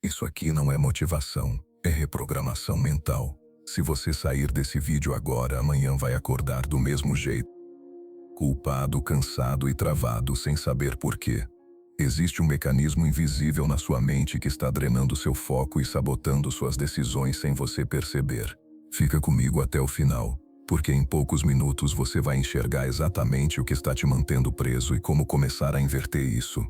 Isso aqui não é motivação, é reprogramação mental. Se você sair desse vídeo agora, amanhã vai acordar do mesmo jeito. Culpado, cansado e travado sem saber por quê. Existe um mecanismo invisível na sua mente que está drenando seu foco e sabotando suas decisões sem você perceber. Fica comigo até o final, porque em poucos minutos você vai enxergar exatamente o que está te mantendo preso e como começar a inverter isso.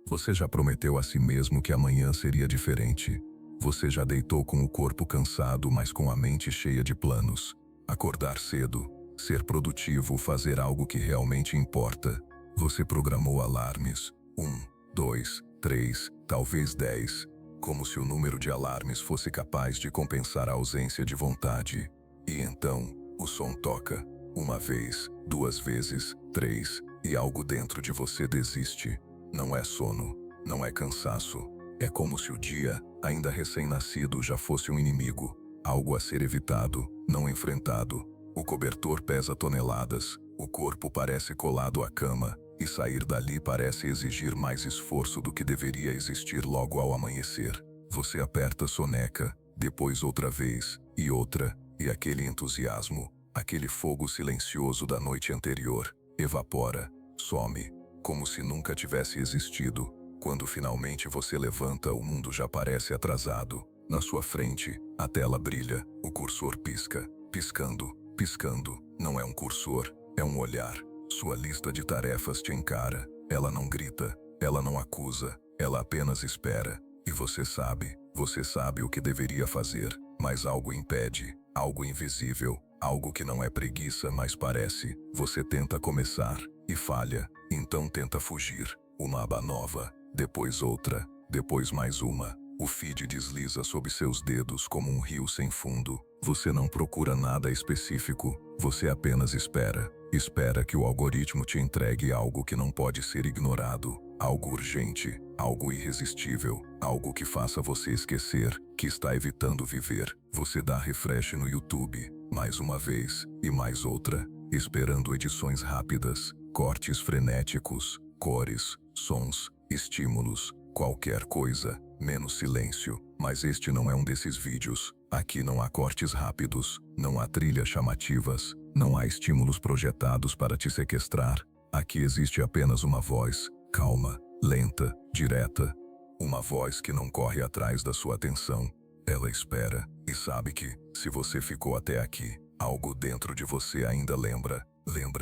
Você já prometeu a si mesmo que amanhã seria diferente. Você já deitou com o corpo cansado, mas com a mente cheia de planos. Acordar cedo, ser produtivo, fazer algo que realmente importa. Você programou alarmes. 1, 2, 3, talvez 10. Como se o número de alarmes fosse capaz de compensar a ausência de vontade. E então, o som toca. Uma vez, 2 vezes, 3, e algo dentro de você desiste. Não é sono, não é cansaço. É como se o dia, ainda recém-nascido, já fosse um inimigo. Algo a ser evitado, não enfrentado. O cobertor pesa toneladas, o corpo parece colado à cama, e sair dali parece exigir mais esforço do que deveria existir logo ao amanhecer. Você aperta a soneca, depois outra vez, e aquele entusiasmo, aquele fogo silencioso da noite anterior, evapora, some, como se nunca tivesse existido. Quando finalmente você levanta, o mundo já parece atrasado. Na sua frente, a tela brilha, o cursor pisca, piscando, piscando. Não é um cursor, é um olhar. Sua lista de tarefas te encara. Ela não grita, ela não acusa, ela apenas espera. E você sabe o que deveria fazer, mas algo impede, algo invisível, algo que não é preguiça, mas parece. Você tenta começar, e falha, então tenta fugir. Uma aba nova, depois outra, depois mais uma. O feed desliza sob seus dedos como um rio sem fundo. Você não procura nada específico, você apenas espera. Espera que o algoritmo te entregue algo que não pode ser ignorado, algo urgente, algo irresistível, algo que faça você esquecer que está evitando viver. Você dá refresh no YouTube, mais uma vez, e mais outra, esperando edições rápidas, cortes frenéticos, cores, sons, estímulos, qualquer coisa, menos silêncio. Mas este não é um desses vídeos. Aqui não há cortes rápidos, não há trilhas chamativas, não há estímulos projetados para te sequestrar. Aqui existe apenas uma voz, calma, lenta, direta. Uma voz que não corre atrás da sua atenção. Ela espera, e sabe que, se você ficou até aqui, algo dentro de você ainda lembra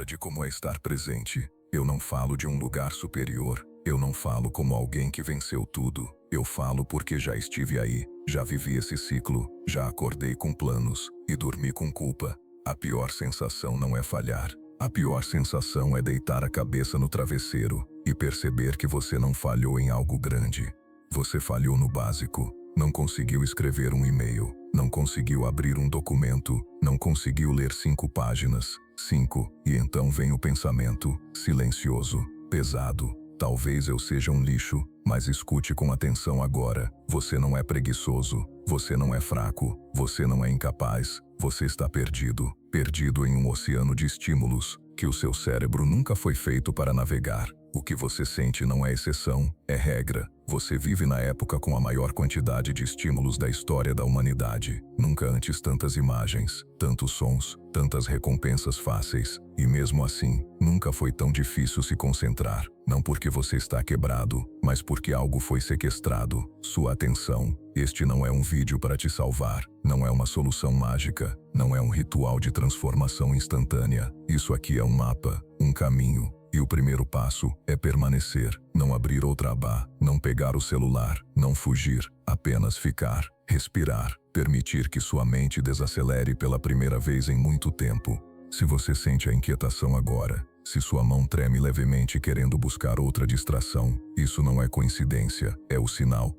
de como é estar presente. Eu não falo de um lugar superior, eu não falo como alguém que venceu tudo. Eu falo porque já estive aí, já vivi esse ciclo, já acordei com planos, e dormi com culpa. A pior sensação não é falhar. A pior sensação é deitar a cabeça no travesseiro, e perceber que você não falhou em algo grande. Você falhou no básico. Não conseguiu escrever um e-mail, não conseguiu abrir um documento, não conseguiu ler 5 páginas. 5, e então vem o pensamento, silencioso, pesado. Talvez eu seja um lixo, mas escute com atenção agora. Você não é preguiçoso, você não é fraco, você não é incapaz, você está perdido. Perdido em um oceano de estímulos, que o seu cérebro nunca foi feito para navegar. O que você sente não é exceção, é regra. Você vive na época com a maior quantidade de estímulos da história da humanidade. Nunca antes tantas imagens, tantos sons, tantas recompensas fáceis. E mesmo assim, nunca foi tão difícil se concentrar. Não porque você está quebrado, mas porque algo foi sequestrado. Sua atenção. Este não é um vídeo para te salvar. Não é uma solução mágica. Não é um ritual de transformação instantânea. Isso aqui é um mapa, um caminho. E o primeiro passo é permanecer, não abrir outra aba, não pegar o celular, não fugir, apenas ficar, respirar, permitir que sua mente desacelere pela primeira vez em muito tempo. Se você sente a inquietação agora, se sua mão treme levemente querendo buscar outra distração, isso não é coincidência, é o sinal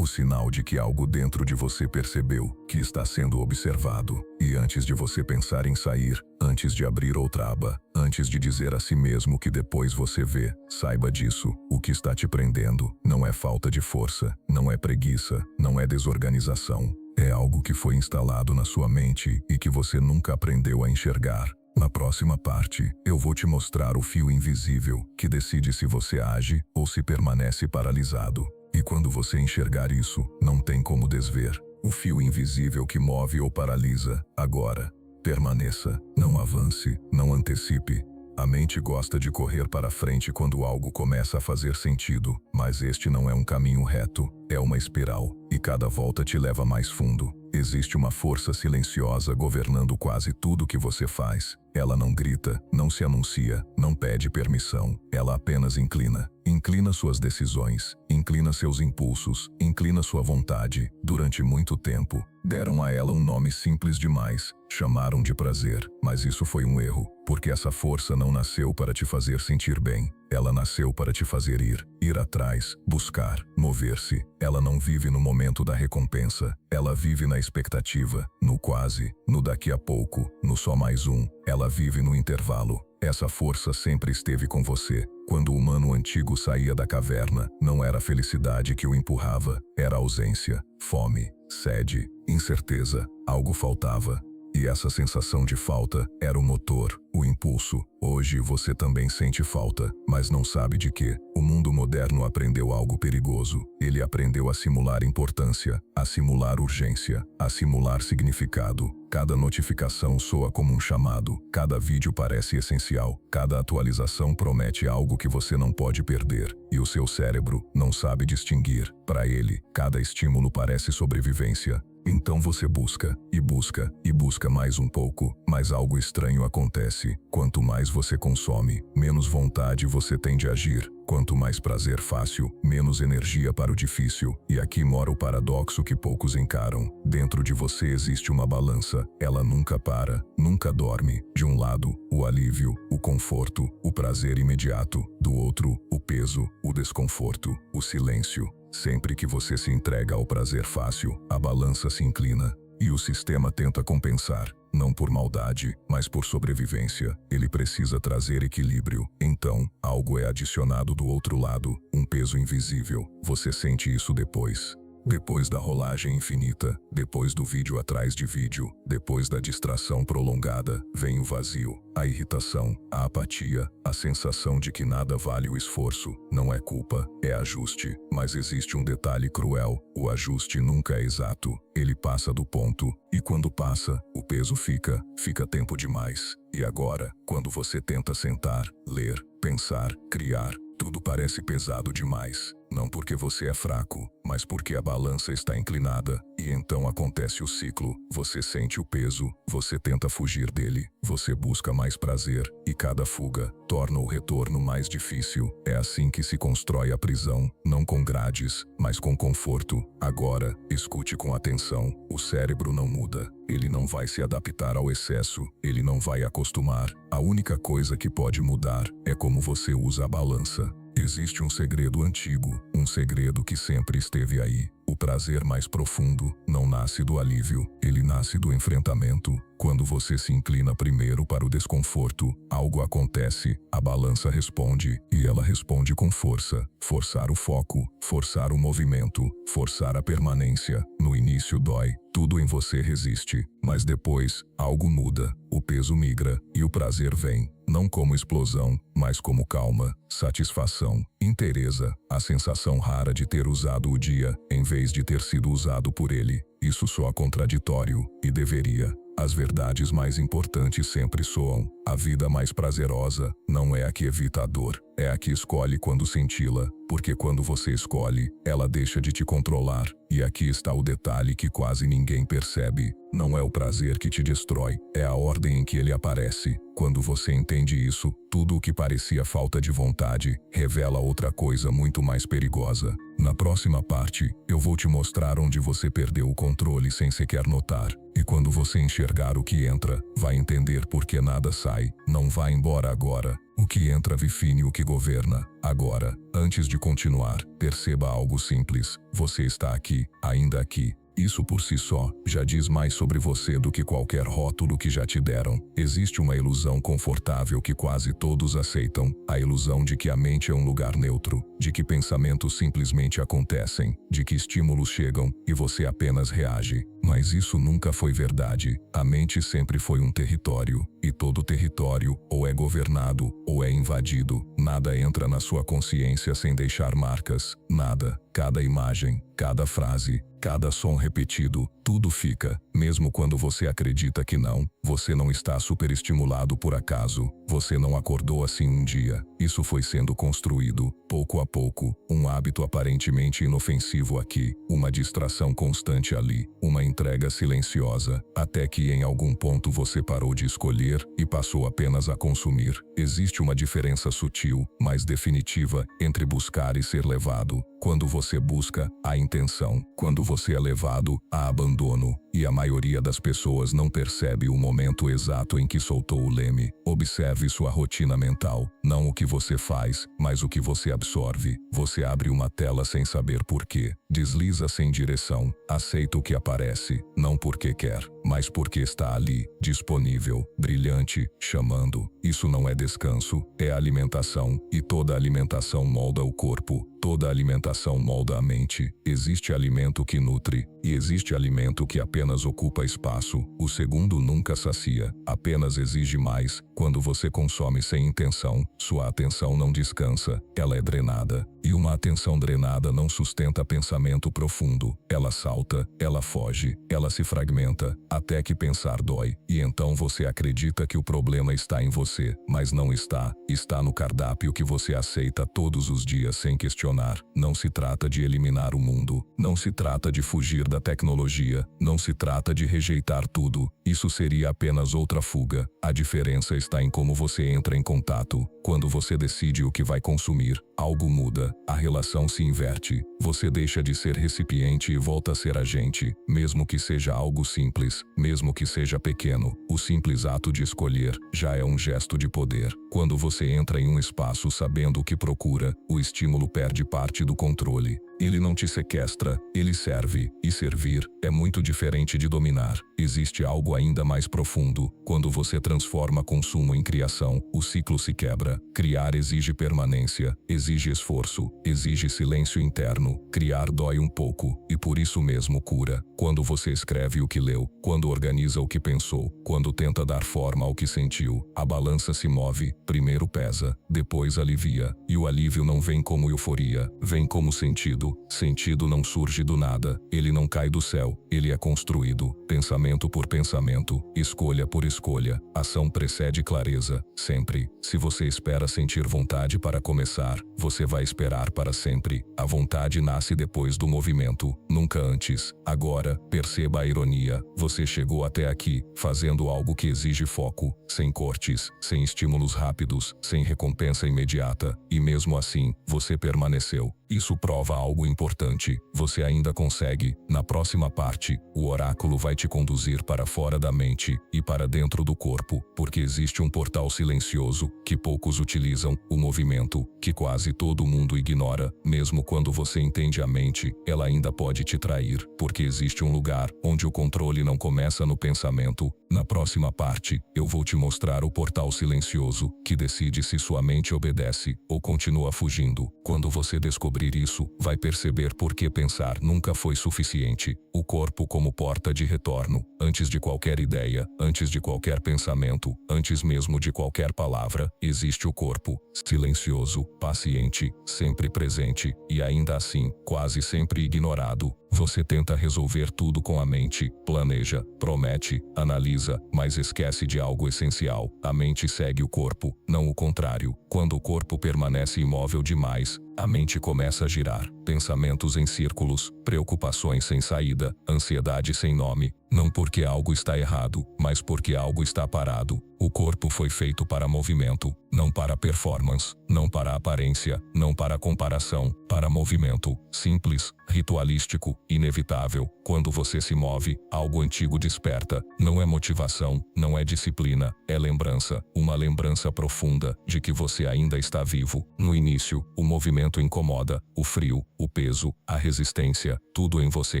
de que algo dentro de você percebeu que está sendo observado. E antes de você pensar em sair, antes de abrir outra aba, antes de dizer a si mesmo que depois você vê, saiba disso, o que está te prendendo não é falta de força, não é preguiça, não é desorganização, é algo que foi instalado na sua mente e que você nunca aprendeu a enxergar. Na próxima parte, eu vou te mostrar o fio invisível que decide se você age ou se permanece paralisado. E quando você enxergar isso, não tem como desver. O fio invisível que move ou paralisa. Agora, permaneça, não avance, não antecipe. A mente gosta de correr para frente quando algo começa a fazer sentido, mas este não é um caminho reto, é uma espiral, e cada volta te leva mais fundo. Existe uma força silenciosa governando quase tudo que você faz. Ela não grita, não se anuncia, não pede permissão, ela apenas inclina. Inclina suas decisões, inclina seus impulsos, inclina sua vontade. Durante muito tempo, deram a ela um nome simples demais, chamaram de prazer, mas isso foi um erro, porque essa força não nasceu para te fazer sentir bem, ela nasceu para te fazer ir atrás, buscar, mover-se. Ela não vive no momento da recompensa, ela vive na expectativa, no quase, no daqui a pouco, no só mais um. Ela vive no intervalo. Essa força sempre esteve com você. Quando o humano antigo saía da caverna, não era a felicidade que o empurrava, era a ausência, fome, sede, incerteza, algo faltava. E essa sensação de falta era o motor, o impulso. Hoje você também sente falta, mas não sabe de quê. O mundo moderno aprendeu algo perigoso. Ele aprendeu a simular importância, a simular urgência, a simular significado. Cada notificação soa como um chamado, cada vídeo parece essencial, cada atualização promete algo que você não pode perder, e o seu cérebro não sabe distinguir. Para ele, cada estímulo parece sobrevivência. Então você busca, e busca, e busca mais um pouco, mas algo estranho acontece. Quanto mais você consome, menos vontade você tem de agir. Quanto mais prazer fácil, menos energia para o difícil. E aqui mora o paradoxo que poucos encaram. Dentro de você existe uma balança. Ela nunca para, nunca dorme. De um lado, o alívio, o conforto, o prazer imediato. Do outro, o peso, o desconforto, o silêncio. Sempre que você se entrega ao prazer fácil, a balança se inclina. E o sistema tenta compensar, não por maldade, mas por sobrevivência. Ele precisa trazer equilíbrio. Então, algo é adicionado do outro lado, um peso invisível. Você sente isso depois. Depois da rolagem infinita, depois do vídeo atrás de vídeo, depois da distração prolongada, vem o vazio, a irritação, a apatia, a sensação de que nada vale o esforço. Não é culpa, é ajuste. Mas existe um detalhe cruel: o ajuste nunca é exato. Ele passa do ponto, e quando passa, o peso fica tempo demais. E agora, quando você tenta sentar, ler, pensar, criar, tudo parece pesado demais. Não porque você é fraco, mas porque a balança está inclinada. E então acontece o ciclo. Você sente o peso, você tenta fugir dele, você busca mais prazer, e cada fuga torna o retorno mais difícil. É assim que se constrói a prisão, não com grades, mas com conforto. Agora, escute com atenção. O cérebro não muda. Ele não vai se adaptar ao excesso, ele não vai acostumar. A única coisa que pode mudar é como você usa a balança. Existe um segredo antigo, um segredo que sempre esteve aí. O prazer mais profundo não nasce do alívio, ele nasce do enfrentamento. Quando você se inclina primeiro para o desconforto, algo acontece, a balança responde, e ela responde com força. Forçar o foco, forçar o movimento, forçar a permanência. No início dói, tudo em você resiste, mas depois, algo muda, o peso migra, e o prazer vem. Não como explosão, mas como calma, satisfação, inteireza, a sensação rara de ter usado o dia, em vez de ter sido usado por ele. Isso soa contraditório, e deveria. As verdades mais importantes sempre soam. A vida mais prazerosa não é a que evita a dor, é a que escolhe quando senti-la, porque quando você escolhe, ela deixa de te controlar. E aqui está o detalhe que quase ninguém percebe. Não é o prazer que te destrói, é a ordem em que ele aparece. Quando você entende isso, tudo o que parecia falta de vontade, revela outra coisa muito mais perigosa. Na próxima parte, eu vou te mostrar onde você perdeu o controle sem sequer notar. E quando você enxergar o que entra, vai entender por que nada sai. Não vai embora agora. O que entra define o que governa. Agora, antes de continuar, perceba algo simples. Você está aqui, ainda aqui. Isso por si só já diz mais sobre você do que qualquer rótulo que já te deram. Existe uma ilusão confortável que quase todos aceitam, a ilusão de que a mente é um lugar neutro, de que pensamentos simplesmente acontecem, de que estímulos chegam e você apenas reage. Mas isso nunca foi verdade. A mente sempre foi um território, e todo território ou é governado ou é invadido. Nada entra na sua consciência sem deixar marcas. Nada. Cada imagem, cada frase, cada som repetido, tudo fica. Mesmo quando você acredita que não, você não está superestimulado por acaso. Você não acordou assim um dia. Isso foi sendo construído, pouco a pouco, um hábito aparentemente inofensivo aqui, uma distração constante ali, uma entrega silenciosa, até que em algum ponto você parou de escolher e passou apenas a consumir. Existe uma diferença sutil, mas definitiva, entre buscar e ser levado. Quando você busca, há intenção. Quando você é levado, há abandono. E a maioria das pessoas não percebe o momento exato em que soltou o leme. Observe sua rotina mental. Não o que você faz, mas o que você absorve. Você abre uma tela sem saber porquê. Desliza sem direção. Aceita o que aparece. Não porque quer, mas porque está ali, disponível, brilhante, chamando. Isso não é descanso, é alimentação. E toda alimentação molda o corpo. Toda alimentação molda a mente. Existe alimento que nutre, e existe alimento que apenas ocupa espaço. O segundo nunca sacia, apenas exige mais. Quando você consome sem intenção, sua atenção não descansa, ela é drenada. E uma atenção drenada não sustenta pensamento profundo. Ela salta, ela foge, ela se fragmenta, até que pensar dói. E então você acredita que o problema está em você, mas não está. Está no cardápio que você aceita todos os dias sem questionar. Não se trata de eliminar o mundo. Não se trata de fugir da tecnologia. Não se trata de rejeitar tudo. Isso seria apenas outra fuga. A diferença está em como você entra em contato. Quando você decide o que vai consumir, algo muda. A relação se inverte. Você deixa de ser recipiente e volta a ser agente, mesmo que seja algo simples, mesmo que seja pequeno. O simples ato de escolher já é um gesto de poder. Quando você entra em um espaço sabendo o que procura, o estímulo perde parte do controle. Ele não te sequestra, ele serve, e servir é muito diferente de dominar. Existe algo ainda mais profundo. Quando você transforma consumo em criação, o ciclo se quebra. Criar exige permanência, exige esforço, exige silêncio interno. Criar dói um pouco, e por isso mesmo cura. Quando você escreve o que leu, quando organiza o que pensou, quando tenta dar forma ao que sentiu, a balança se move, primeiro pesa, depois alivia, e o alívio não vem como euforia, vem como sentido. Sentido não surge do nada, ele não cai do céu, ele é construído, pensamento por pensamento, escolha por escolha. Ação precede clareza, sempre. Se você espera sentir vontade para começar, você vai esperar para sempre. A vontade nasce depois do movimento, nunca antes. Agora, perceba a ironia, você chegou até aqui, fazendo algo que exige foco, sem cortes, sem estímulos rápidos, sem recompensa imediata, e mesmo assim, você permaneceu. Isso prova algo importante. Você ainda consegue. Na próxima parte, o oráculo vai te conduzir para fora da mente e para dentro do corpo, porque existe um portal silencioso que poucos utilizam, o movimento, que quase todo mundo ignora. Mesmo quando você entende a mente, ela ainda pode te trair, porque existe um lugar onde o controle não começa no pensamento. Na próxima parte, eu vou te mostrar o portal silencioso, que decide se sua mente obedece ou continua fugindo. Quando você descobrir isso, vai perceber por que pensar nunca foi suficiente. O corpo como porta de retorno, antes de qualquer ideia, antes de qualquer pensamento, antes mesmo de qualquer palavra, existe o corpo, silencioso, paciente, sempre presente, e ainda assim, quase sempre ignorado. Você tenta resolver tudo com a mente, planeja, promete, analisa, mas esquece de algo essencial. A mente segue o corpo, não o contrário. Quando o corpo permanece imóvel demais, a mente começa a girar. Pensamentos em círculos, preocupações sem saída, ansiedade sem nome. Não porque algo está errado, mas porque algo está parado. O corpo foi feito para movimento, não para performance, não para aparência, não para comparação, para movimento. Simples, ritualístico, inevitável. Quando você se move, algo antigo desperta. Não é motivação, não é disciplina, é lembrança. Uma lembrança profunda de que você ainda está vivo. No início, o movimento incomoda, o frio, o peso, a resistência, tudo em você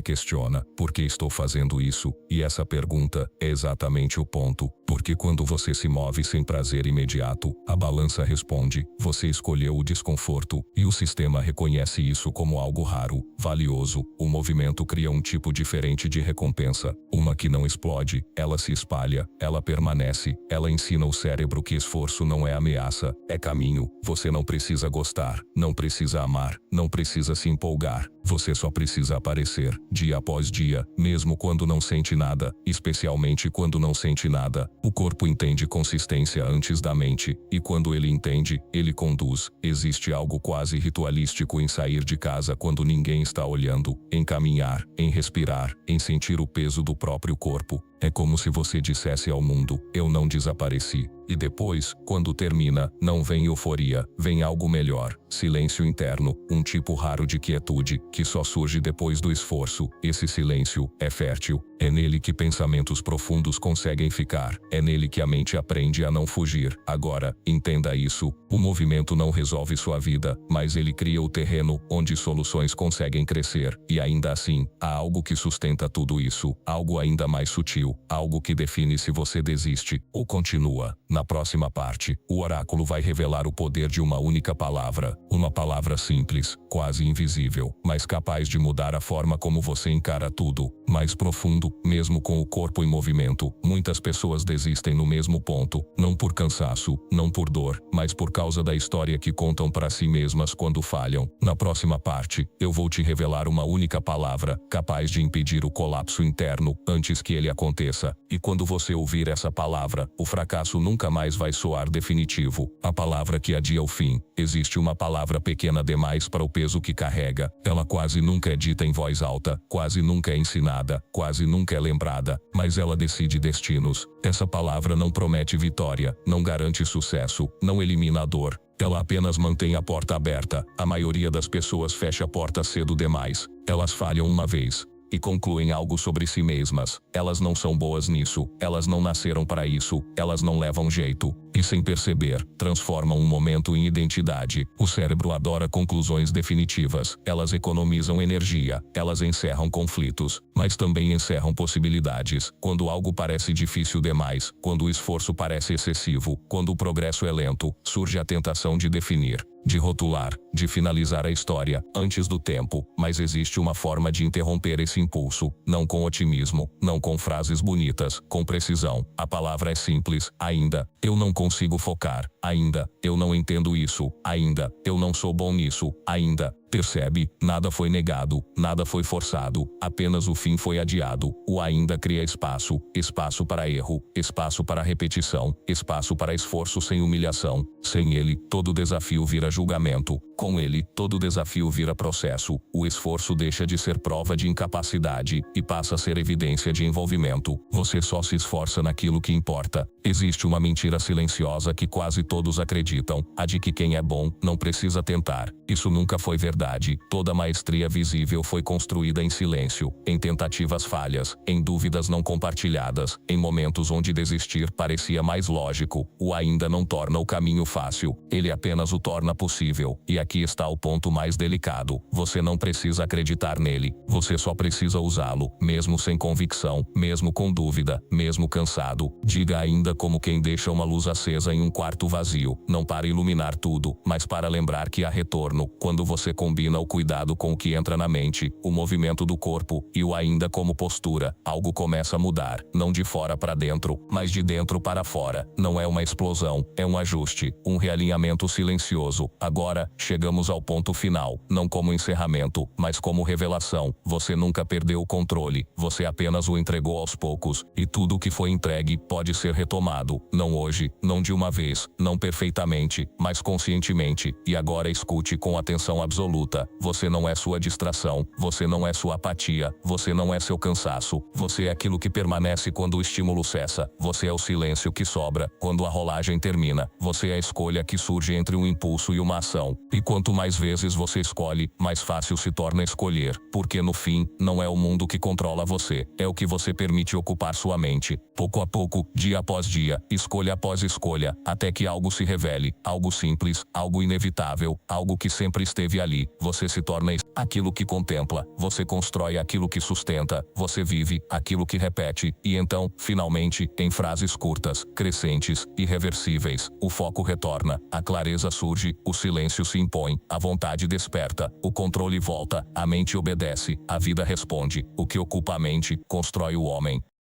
questiona: por que estou fazendo isso? E essa pergunta é exatamente o ponto. Porque quando você se move sem prazer imediato, a balança responde, você escolheu o desconforto, e o sistema reconhece isso como algo raro, valioso. O movimento cria um tipo diferente de recompensa, uma que não explode, ela se espalha, ela permanece, ela ensina o cérebro que esforço não é ameaça, é caminho. Você não precisa gostar, não precisa amar, não precisa se empolgar. Você só precisa aparecer, dia após dia, mesmo quando não sente nada, especialmente quando não sente nada. O corpo entende consistência antes da mente, e quando ele entende, ele conduz. Existe algo quase ritualístico em sair de casa quando ninguém está olhando, em caminhar, em respirar, em sentir o peso do próprio corpo. É como se você dissesse ao mundo, eu não desapareci. E depois, quando termina, não vem euforia, vem algo melhor, silêncio interno, um tipo raro de quietude, que só surge depois do esforço. Esse silêncio é fértil, é nele que pensamentos profundos conseguem ficar, é nele que a mente aprende a não fugir. Agora, entenda isso, o movimento não resolve sua vida, mas ele cria o terreno onde soluções conseguem crescer, e ainda assim, há algo que sustenta tudo isso, algo ainda mais sutil, algo que define se você desiste ou continua. Na próxima parte, o oráculo vai revelar o poder de uma única palavra, uma palavra simples, quase invisível, mas capaz de mudar a forma como você encara tudo. Mais profundo, mesmo com o corpo em movimento, muitas pessoas desistem no mesmo ponto, não por cansaço, não por dor, mas por causa da história que contam para si mesmas quando falham. Na próxima parte, eu vou te revelar uma única palavra, capaz de impedir o colapso interno antes que ele aconteça. E quando você ouvir essa palavra, o fracasso nunca mais vai soar definitivo. A palavra que adia o fim. Existe uma palavra pequena demais para o peso que carrega. Ela quase nunca é dita em voz alta, quase nunca é ensinada, quase nunca é lembrada, mas ela decide destinos. Essa palavra não promete vitória, não garante sucesso, não elimina a dor. Ela apenas mantém a porta aberta. A maioria das pessoas fecha a porta cedo demais. Elas falham uma vez e concluem algo sobre si mesmas. Elas não são boas nisso, elas não nasceram para isso, elas não levam jeito. E sem perceber, transformam um momento em identidade. O cérebro adora conclusões definitivas. Elas economizam energia, elas encerram conflitos, mas também encerram possibilidades. Quando algo parece difícil demais, quando o esforço parece excessivo, quando o progresso é lento, surge a tentação de definir, de rotular, de finalizar a história antes do tempo. Mas existe uma forma de interromper esse impulso, não com otimismo, não com frases bonitas, com precisão. A palavra é simples, ainda. Eu não consigo focar, ainda. Eu não entendo isso, ainda. Eu não sou bom nisso, ainda. Percebe? Nada foi negado, nada foi forçado, apenas o fim foi adiado. O ainda cria espaço, espaço para erro, espaço para repetição, espaço para esforço sem humilhação. Sem ele, todo desafio vira julgamento. Com ele, todo desafio vira processo. O esforço deixa de ser prova de incapacidade e passa a ser evidência de envolvimento. Você só se esforça naquilo que importa. Existe uma mentira silenciosa que quase todos acreditam, a de que quem é bom não precisa tentar. Isso nunca foi verdade. Toda maestria visível foi construída em silêncio, em tentativas falhas, em dúvidas não compartilhadas, em momentos onde desistir parecia mais lógico. O ainda não torna o caminho fácil, ele apenas o torna possível. E aqui está o ponto mais delicado. Você não precisa acreditar nele, você só precisa usá-lo, mesmo sem convicção, mesmo com dúvida, mesmo cansado. Diga ainda como quem deixa uma luz acesa em um quarto vazio, não para iluminar tudo, mas para lembrar que há retorno. Quando você combina o cuidado com o que entra na mente, o movimento do corpo e o ainda como postura, algo começa a mudar, não de fora para dentro, mas de dentro para fora. Não é uma explosão, é um ajuste, um realinhamento silencioso. Agora, chegamos ao ponto final, não como encerramento, mas como revelação. Você nunca perdeu o controle, você apenas o entregou aos poucos, e tudo o que foi entregue pode ser retomado, não hoje, não de uma vez, não perfeitamente, mas conscientemente. E agora escute com atenção absoluta. Você não é sua distração, você não é sua apatia, você não é seu cansaço, você é aquilo que permanece quando o estímulo cessa, você é o silêncio que sobra quando a rolagem termina, você é a escolha que surge entre um impulso e uma ação. E quanto mais vezes você escolhe, mais fácil se torna escolher, porque no fim, não é o mundo que controla você, é o que você permite ocupar sua mente. Pouco a pouco, dia após dia, escolha após escolha, até que algo se revele, algo simples, algo inevitável, algo que sempre esteve ali. Você se torna aquilo que contempla, você constrói aquilo que sustenta, você vive aquilo que repete, e então, finalmente, em frases curtas, crescentes, irreversíveis, o foco retorna, a clareza surge, o silêncio se impõe, a vontade desperta, o controle volta, a mente obedece, a vida responde. O que ocupa a mente, constrói o homem.